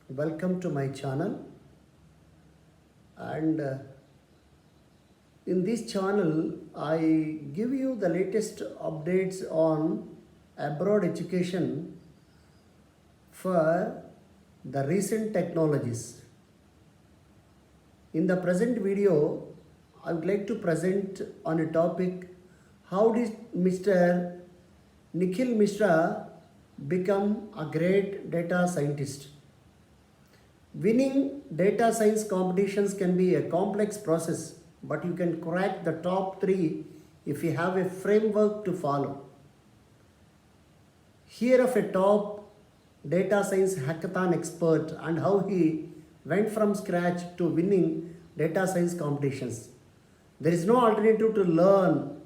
welcome to my channel. And in this channel, I give you the latest updates on abroad education for the recent technologies. In the present video, I would like to present on a topic: how did Mr. Nikhil Mishra become a great data scientist? Winning data science competitions can be a complex process, but you can crack the top three if you have a framework to follow. Hear of a top data science hackathon expert and how he went from scratch to winning data science competitions. There is no alternative to learn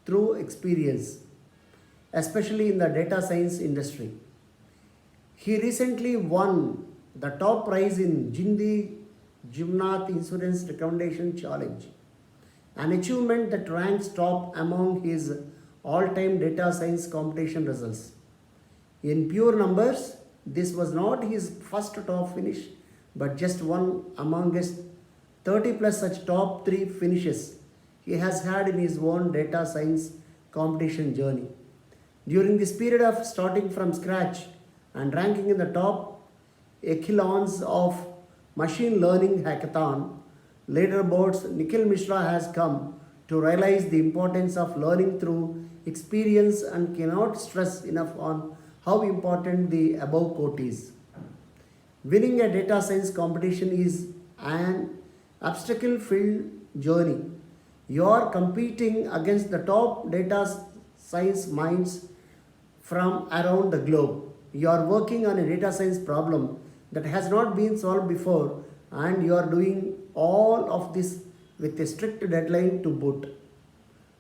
through experience, especially in the data science industry. He recently won the top prize in Jindi Jimnath Insurance Recommendation Challenge, an achievement that ranks top among his all-time data science competition results. In pure numbers, this was not his first top finish, but just one among his 30 plus such top 3 finishes he has had in his own data science competition journey. During this period of starting from scratch and ranking in the top echelons of machine learning hackathon leaderboards, Nikhil Mishra has come to realize the importance of learning through experience and cannot stress enough on how important the above quote is. Winning a data science competition is an obstacle filled journey. You are competing against the top data science minds from around the globe. You are working on a data science problem that has not been solved before, and you are doing all of this with a strict deadline to boot.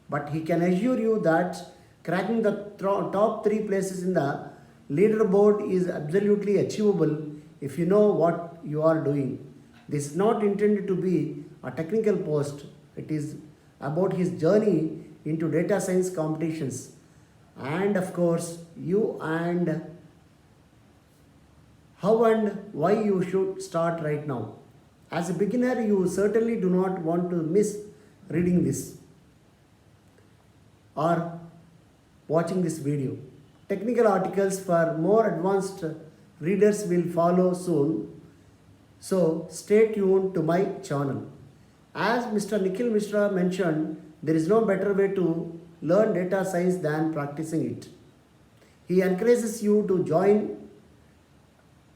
But he can assure you that cracking the top 3 places in the leaderboard is absolutely achievable if you know what you are doing. This is not intended to be a technical post, it is about his journey into data science competitions, and of course, you and how and why you should start right now. As a beginner, you certainly do not want to miss reading this or watching this video. Technical articles for more advanced readers will follow soon, so stay tuned to my channel. As Mr. Nikhil Mishra mentioned, there is no better way to learn data science than practicing it. He encourages you to join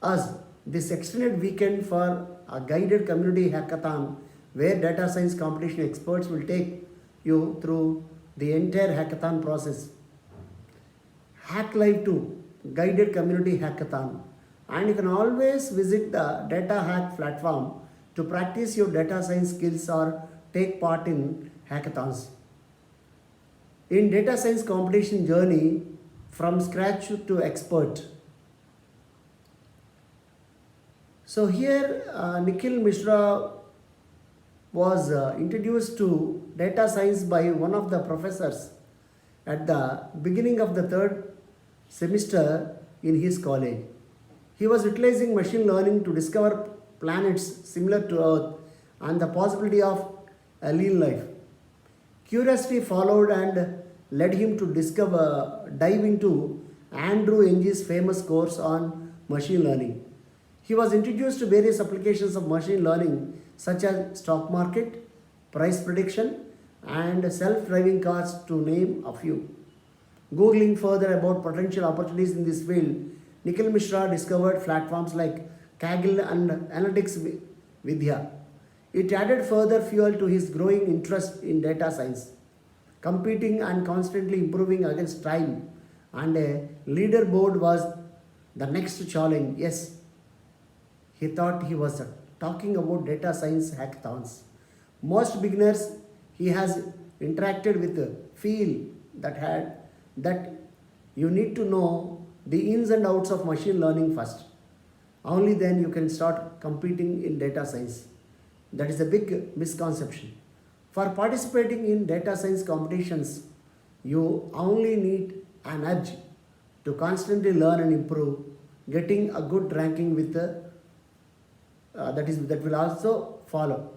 us this extended weekend for a guided community hackathon where data science competition experts will take you through the entire hackathon process. Hack Live 2 guided community hackathon, and you can always visit the Data Hack platform to practice your data science skills or take part in hackathons. In data science competition journey from scratch to expert. So here Nikhil Mishra was introduced to data science by one of the professors at the beginning of the third semester in his college. He was utilizing machine learning to discover planets similar to Earth and the possibility of alien life. Curiosity followed and led him to dive into Andrew Ng's famous course on machine learning. He was introduced to various applications of machine learning such as stock market, price prediction, and self-driving cars to name a few. Googling further about potential opportunities in this field, Nikhil Mishra discovered platforms like Kaggle and Analytics Vidya. It added further fuel to his growing interest in data science, competing and constantly improving against time, and a leaderboard was the next challenge. Yes, he thought he was talking about data science hackathons. Most beginners he has interacted with feel that you need to know the ins and outs of machine learning first. Only then you can start competing in data science. That is a big misconception. For participating in data science competitions, you only need an edge to constantly learn and improve, getting a good ranking with that will also follow.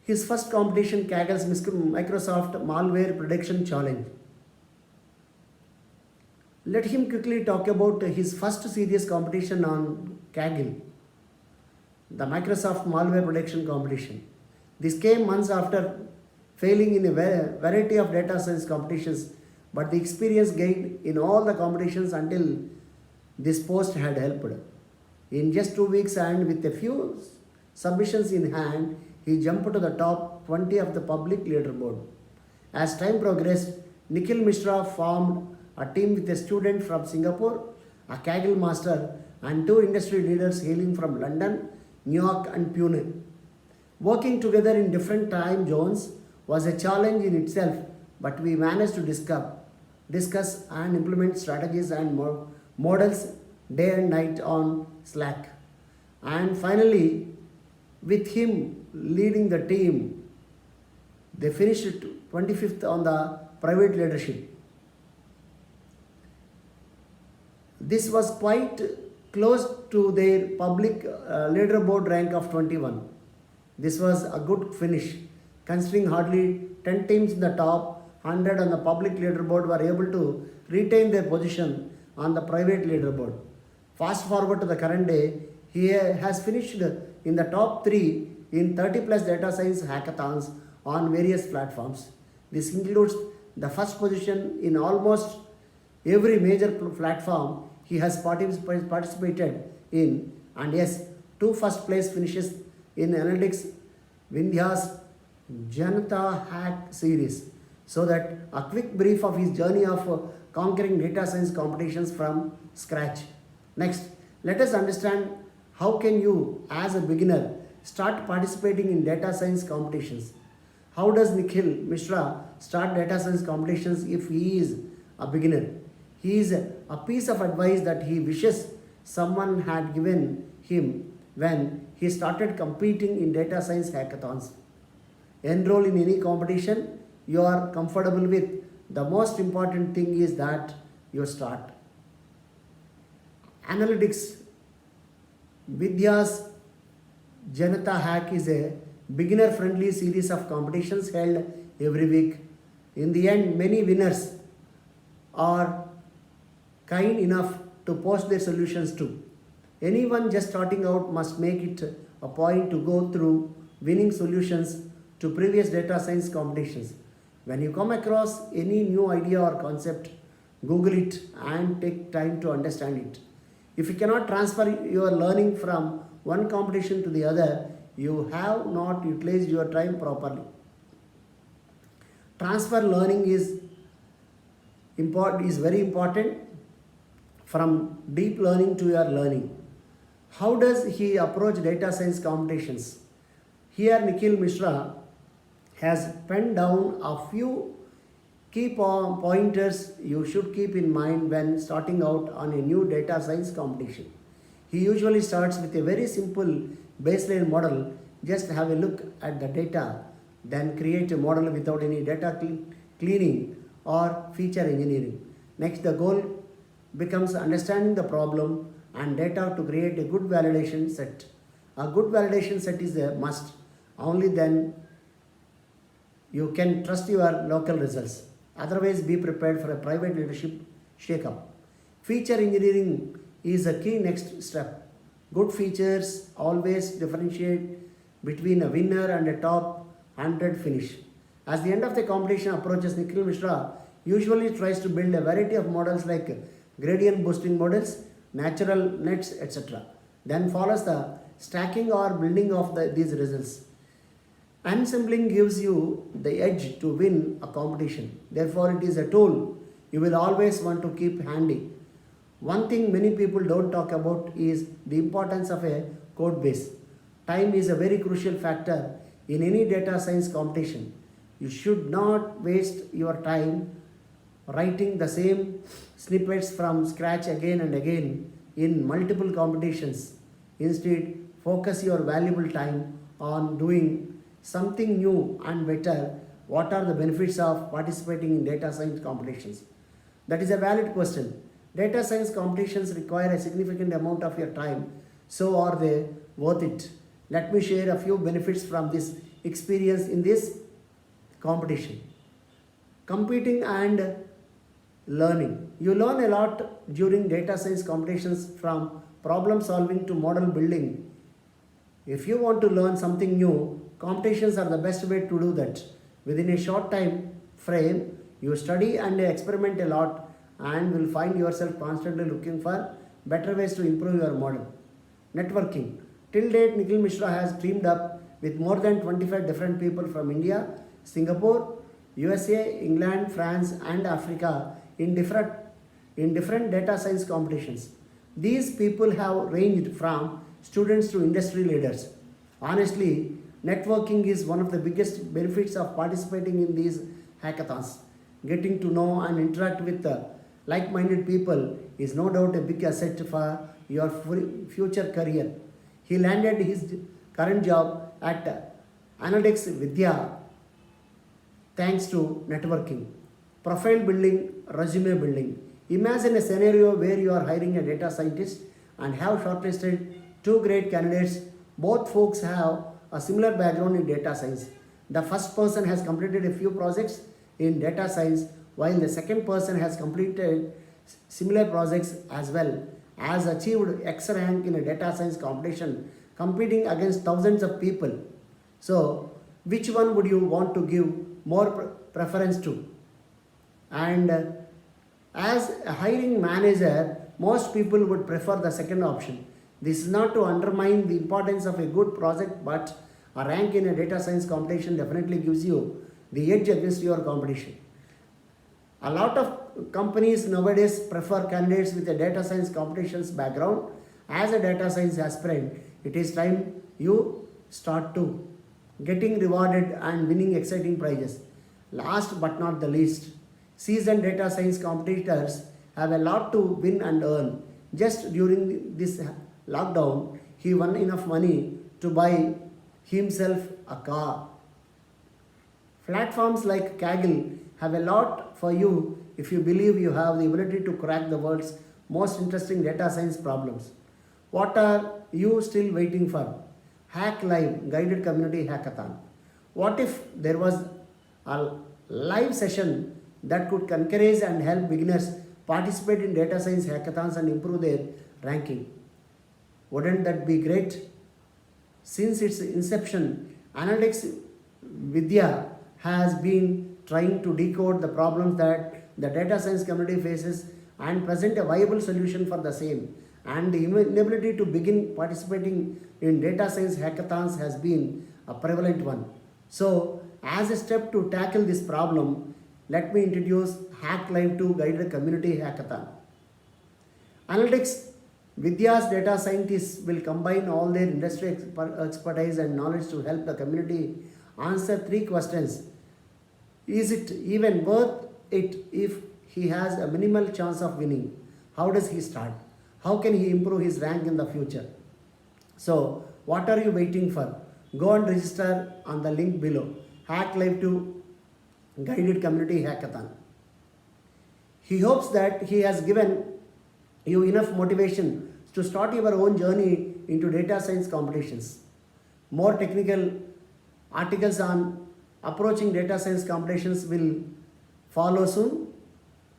His first competition, Kaggle's Microsoft Malware Prediction Challenge. Let him quickly talk about his first serious competition on Kaggle, the Microsoft Malware Prediction Competition. This came months after failing in a variety of data science competitions, but the experience gained in all the competitions until this post had helped. In just 2 weeks and with a few submissions in hand, he jumped to the top 20 of the public leaderboard. As time progressed, Nikhil Mishra formed a team with a student from Singapore, a Kaggle master, and 2 industry leaders hailing from London, New York, and Pune. Working together in different time zones was a challenge in itself, but we managed to discuss and implement strategies and models day and night on Slack. And finally, with him leading the team, they finished 25th on the private leadership. This was quite close to their public leaderboard rank of 21. This was a good finish, considering hardly 10 teams in the top 100 on the public leaderboard were able to retain their position on the private leaderboard. Fast forward to the current day, he has finished in the top 3 in 30 plus data science hackathons on various platforms. This includes the first position in almost every major platform he has participated in, and yes, 2 first place finishes in Analytics Vindhya's Janata Hack series. So that a quick brief of his journey of conquering data science competitions from scratch. Next, let us understand how can you as a beginner start participating in data science competitions. How does Nikhil Mishra start data science competitions if he is a beginner? He is a piece of advice that he wishes someone had given him when he started competing in data science hackathons. Enroll in any competition you are comfortable with. The most important thing is that you start. Analytics Vidya's Janata Hack is a beginner friendly series of competitions held every week. In the end, many winners are kind enough to post their solutions too. Anyone just starting out must make it a point to go through winning solutions to previous data science competitions. When you come across any new idea or concept, Google it and take time to understand it. If you cannot transfer your learning from one competition to the other, you have not utilized your time properly. Transfer learning is very important, from deep learning to your learning. How does he approach data science competitions? Here Nikhil Mishra has penned down a few key pointers you should keep in mind when starting out on a new data science competition. He usually starts with a very simple baseline model. Just have a look at the data, then create a model without any data cleaning or feature engineering. Next, the goal becomes understanding the problem and data to create a good validation set. A good validation set is a must. Only then you can trust your local results. Otherwise, be prepared for a private leadership shakeup. Feature engineering is a key next step. Good features always differentiate between a winner and a top 100 finish. As the end of the competition approaches, Nikhil Mishra usually tries to build a variety of models like gradient boosting models, natural nets, etc. Then follows the stacking or building of these results. Ensembling gives you the edge to win a competition. Therefore, it is a tool you will always want to keep handy. One thing many people don't talk about is the importance of a code base. Time is a very crucial factor in any data science competition. You should not waste your time writing the same snippets from scratch again and again in multiple competitions. Instead, focus your valuable time on doing something new and better. What are the benefits of participating in data science competitions? That is a valid question. Data science competitions require a significant amount of your time. So are they worth it? Let me share a few benefits from this experience in this competition. Competing and learning. You learn a lot during data science competitions, from problem solving to model building. If you want to learn something new, competitions are the best way to do that. Within a short time frame, you study and experiment a lot and will find yourself constantly looking for better ways to improve your model. Networking. Till date, Nikhil Mishra has teamed up with more than 25 different people from India, Singapore, USA, England, France, and Africa in different data science competitions. These people have ranged from students to industry leaders. Honestly, networking is one of the biggest benefits of participating in these hackathons. Getting to know and interact with like minded people is no doubt a big asset for your future career. He landed his current job at Analytics Vidya thanks to networking. Profile building, resume building. Imagine a scenario where you are hiring a data scientist and have shortlisted two great candidates. Both folks have a similar background in data science. The first person has completed a few projects in data science, while the second person has completed similar projects as well, has achieved X rank in a data science competition, competing against thousands of people. So, which one would you want to give more preference to? And as a hiring manager, most people would prefer the second option. This is not to undermine the importance of a good project, but a rank in a data science competition definitely gives you the edge against your competition. A lot of companies nowadays prefer candidates with a data science competitions background. As a data science aspirant, it is time you start to getting rewarded and winning exciting prizes. Last but not the least, seasoned data science competitors have a lot to win and earn. Just during this lockdown, he won enough money to buy himself a car. Platforms like Kaggle have a lot for you if you believe you have the ability to crack the world's most interesting data science problems. What are you still waiting for? Hack Live Guided Community Hackathon. What if there was a live session that could encourage and help beginners participate in data science hackathons and improve their ranking? Wouldn't that be great? Since its inception, Analytics Vidya has been trying to decode the problems that the data science community faces and present a viable solution for the same. And the inability to begin participating in data science hackathons has been a prevalent one. So, as a step to tackle this problem, let me introduce Hack Live 2 Guided Community Hackathon. Analytics Vidya's data scientists will combine all their industry expertise and knowledge to help the community answer three questions. Is it even worth it if he has a minimal chance of winning? How does he start? How can he improve his rank in the future? So, what are you waiting for? Go and register on the link below. Hack Live 2 Guided Community Hackathon. He hopes that he has given you enough motivation to start your own journey into data science competitions. More technical articles on approaching data science competitions will follow soon.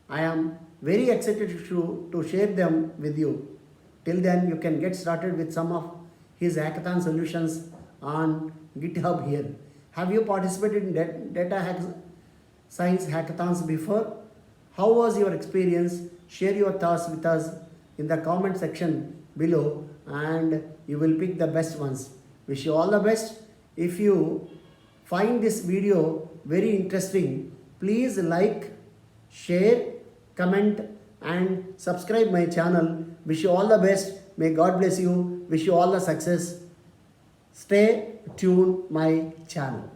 I am very excited to share them with you. Till then, you can get started with some of his hackathon solutions on GitHub here. Have you participated in data science hackathons before? How was your experience? Share your thoughts with us in the comment section below and you will pick the best ones. Wish you all the best. If you find this video very interesting, please like, share, comment and subscribe my channel. Wish you all the best. May God bless you. Wish you all the success. Stay tuned my channel.